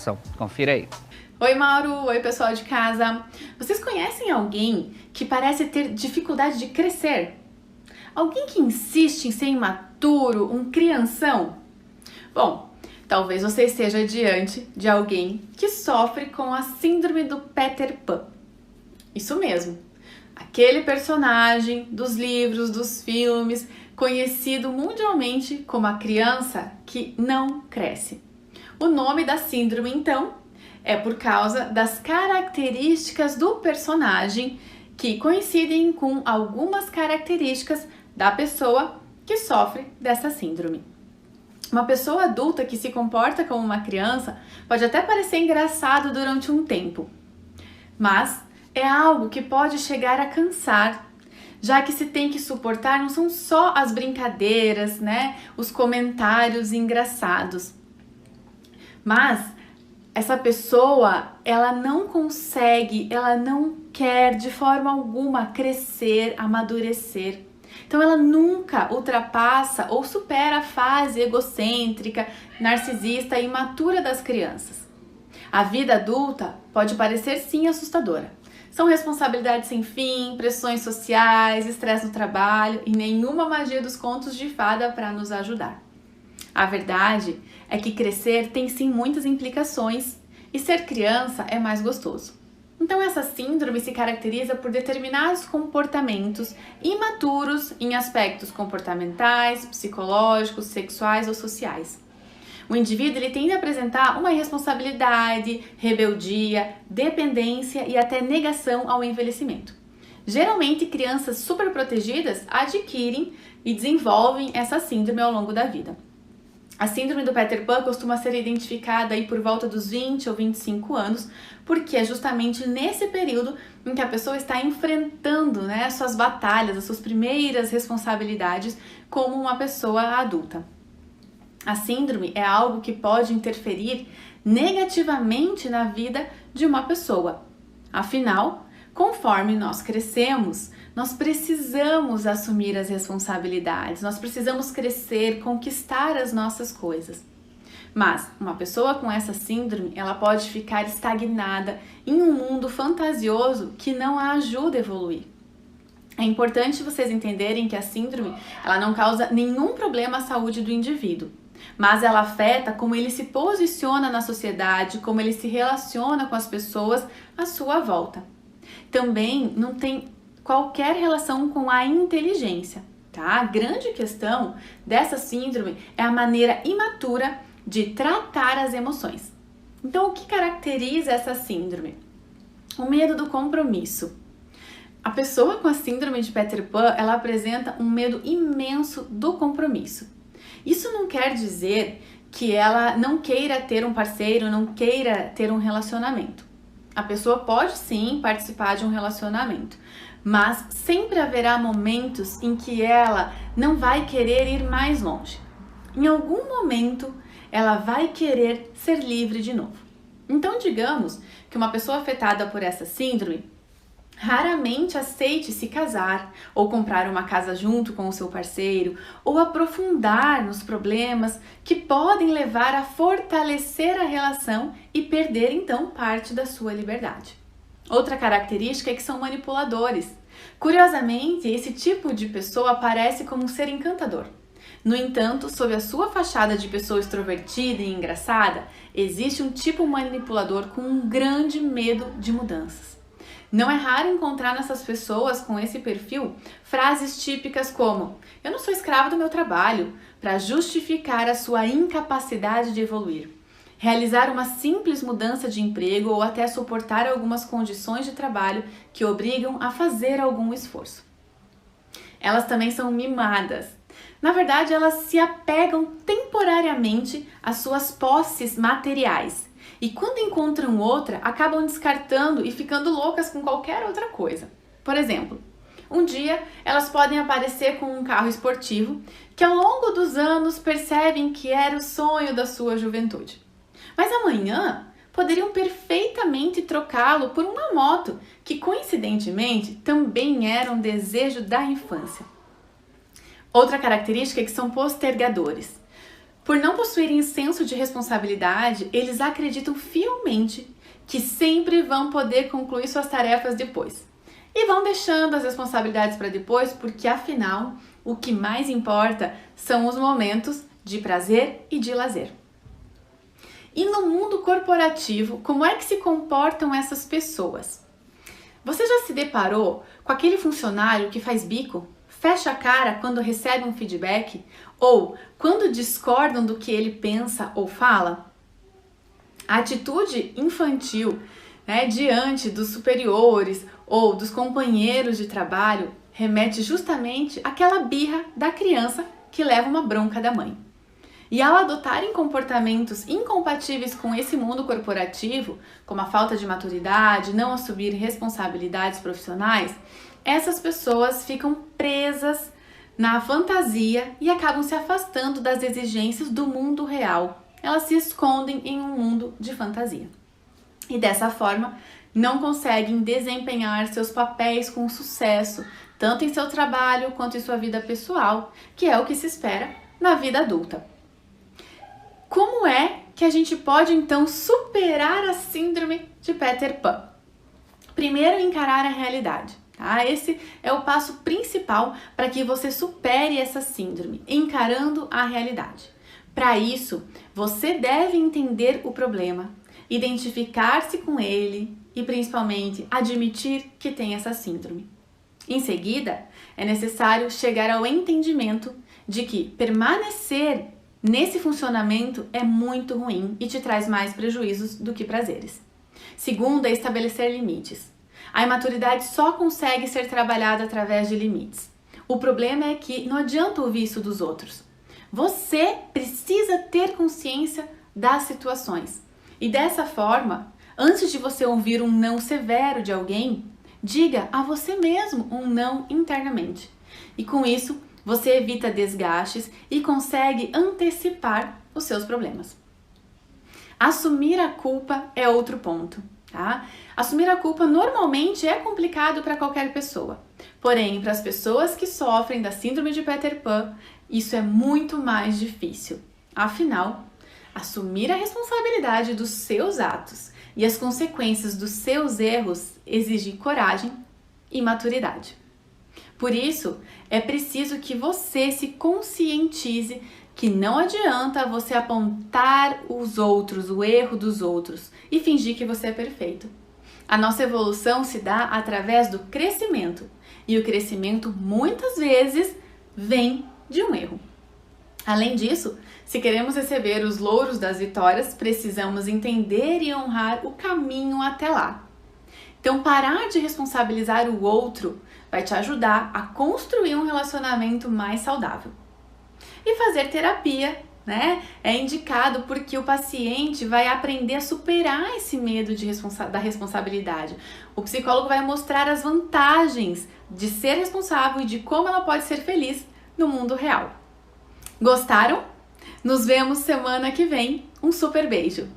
situação. Confira aí. Oi, Mauro! Oi, pessoal de casa! Vocês conhecem alguém que parece ter dificuldade de crescer? Alguém que insiste em ser imaturo, um crianção? Bom, talvez você esteja diante de alguém que sofre com a síndrome do Peter Pan. Isso mesmo, aquele personagem dos livros, dos filmes, conhecido mundialmente como a criança que não cresce. O nome da síndrome, então, é por causa das características do personagem que coincidem com algumas características da pessoa que sofre dessa síndrome. Uma pessoa adulta que se comporta como uma criança pode até parecer engraçado durante um tempo, mas é algo que pode chegar a cansar, já que se tem que suportar não são só as brincadeiras, os comentários engraçados, mas essa pessoa, ela não consegue, ela não quer de forma alguma crescer, amadurecer. Então ela nunca ultrapassa ou supera a fase egocêntrica, narcisista e imatura das crianças. A vida adulta pode parecer sim assustadora. São responsabilidades sem fim, pressões sociais, estresse no trabalho e nenhuma magia dos contos de fada para nos ajudar. A verdade é que crescer tem sim muitas implicações e ser criança é mais gostoso. Então essa síndrome se caracteriza por determinados comportamentos imaturos em aspectos comportamentais, psicológicos, sexuais ou sociais. O indivíduo ele tende a apresentar uma irresponsabilidade, rebeldia, dependência e até negação ao envelhecimento. Geralmente, crianças superprotegidas adquirem e desenvolvem essa síndrome ao longo da vida. A síndrome do Peter Pan costuma ser identificada aí por volta dos 20 ou 25 anos, porque é justamente nesse período em que a pessoa está enfrentando as suas batalhas, as suas primeiras responsabilidades como uma pessoa adulta. A síndrome é algo que pode interferir negativamente na vida de uma pessoa. Afinal, conforme nós crescemos, nós precisamos assumir as responsabilidades, nós precisamos crescer, conquistar as nossas coisas. Mas uma pessoa com essa síndrome, ela pode ficar estagnada em um mundo fantasioso que não a ajuda a evoluir. É importante vocês entenderem que a síndrome, ela não causa nenhum problema à saúde do indivíduo, mas ela afeta como ele se posiciona na sociedade, como ele se relaciona com as pessoas à sua volta. Também não tem qualquer relação com a inteligência, tá? A grande questão dessa síndrome é a maneira imatura de tratar as emoções. Então, o que caracteriza essa síndrome? O medo do compromisso. A pessoa com a síndrome de Peter Pan, ela apresenta um medo imenso do compromisso. Isso não quer dizer que ela não queira ter um parceiro, não queira ter um relacionamento. A pessoa pode sim participar de um relacionamento, mas sempre haverá momentos em que ela não vai querer ir mais longe. Em algum momento, ela vai querer ser livre de novo. Então, digamos que uma pessoa afetada por essa síndrome raramente aceite se casar, ou comprar uma casa junto com o seu parceiro, ou aprofundar nos problemas que podem levar a fortalecer a relação e perder então parte da sua liberdade. Outra característica é que são manipuladores. Curiosamente, esse tipo de pessoa aparece como um ser encantador. No entanto, sob a sua fachada de pessoa extrovertida e engraçada, existe um tipo manipulador com um grande medo de mudanças. Não é raro encontrar nessas pessoas com esse perfil frases típicas como "eu não sou escravo do meu trabalho", para justificar a sua incapacidade de evoluir. Realizar uma simples mudança de emprego ou até suportar algumas condições de trabalho que obrigam a fazer algum esforço. Elas também são mimadas. Na verdade, elas se apegam temporariamente às suas posses materiais e quando encontram outra, acabam descartando e ficando loucas com qualquer outra coisa. Por exemplo, um dia elas podem aparecer com um carro esportivo que ao longo dos anos percebem que era o sonho da sua juventude. Mas amanhã poderiam perfeitamente trocá-lo por uma moto que coincidentemente também era um desejo da infância. Outra característica é que são postergadores. Por não possuírem senso de responsabilidade, eles acreditam fielmente que sempre vão poder concluir suas tarefas depois. E vão deixando as responsabilidades para depois, porque afinal, o que mais importa são os momentos de prazer e de lazer. E no mundo corporativo, como é que se comportam essas pessoas? Você já se deparou com aquele funcionário que faz bico, fecha a cara quando recebe um feedback ou quando discordam do que ele pensa ou fala? A atitude infantil, diante dos superiores ou dos companheiros de trabalho remete justamente àquela birra da criança que leva uma bronca da mãe. E ao adotarem comportamentos incompatíveis com esse mundo corporativo, como a falta de maturidade, não assumir responsabilidades profissionais, essas pessoas ficam presas na fantasia e acabam se afastando das exigências do mundo real. Elas se escondem em um mundo de fantasia. E dessa forma, não conseguem desempenhar seus papéis com sucesso, tanto em seu trabalho quanto em sua vida pessoal, que é o que se espera na vida adulta. Como é que a gente pode então superar a síndrome de Peter Pan? Primeiro, encarar a realidade. Esse é o passo principal para que você supere essa síndrome, encarando a realidade. Para isso, você deve entender o problema, identificar-se com ele e, principalmente, admitir que tem essa síndrome. Em seguida, é necessário chegar ao entendimento de que permanecer nesse funcionamento é muito ruim e te traz mais prejuízos do que prazeres. Segundo, é estabelecer limites. A imaturidade só consegue ser trabalhada através de limites. O problema é que não adianta ouvir isso dos outros. Você precisa ter consciência das situações. E dessa forma, antes de você ouvir um não severo de alguém, diga a você mesmo um não internamente. E com isso, você evita desgastes e consegue antecipar os seus problemas. Assumir a culpa é outro ponto, Assumir a culpa normalmente é complicado para qualquer pessoa. Porém, para as pessoas que sofrem da síndrome de Peter Pan, isso é muito mais difícil. Afinal, assumir a responsabilidade dos seus atos e as consequências dos seus erros exige coragem e maturidade. Por isso, é preciso que você se conscientize que não adianta você apontar os outros, o erro dos outros e fingir que você é perfeito. A nossa evolução se dá através do crescimento e o crescimento muitas vezes vem de um erro. Além disso, se queremos receber os louros das vitórias, precisamos entender e honrar o caminho até lá. Então, parar de responsabilizar o outro vai te ajudar a construir um relacionamento mais saudável. E fazer terapia, é indicado porque o paciente vai aprender a superar esse medo da responsabilidade. O psicólogo vai mostrar as vantagens de ser responsável e de como ela pode ser feliz no mundo real. Gostaram? Nos vemos semana que vem. Um super beijo!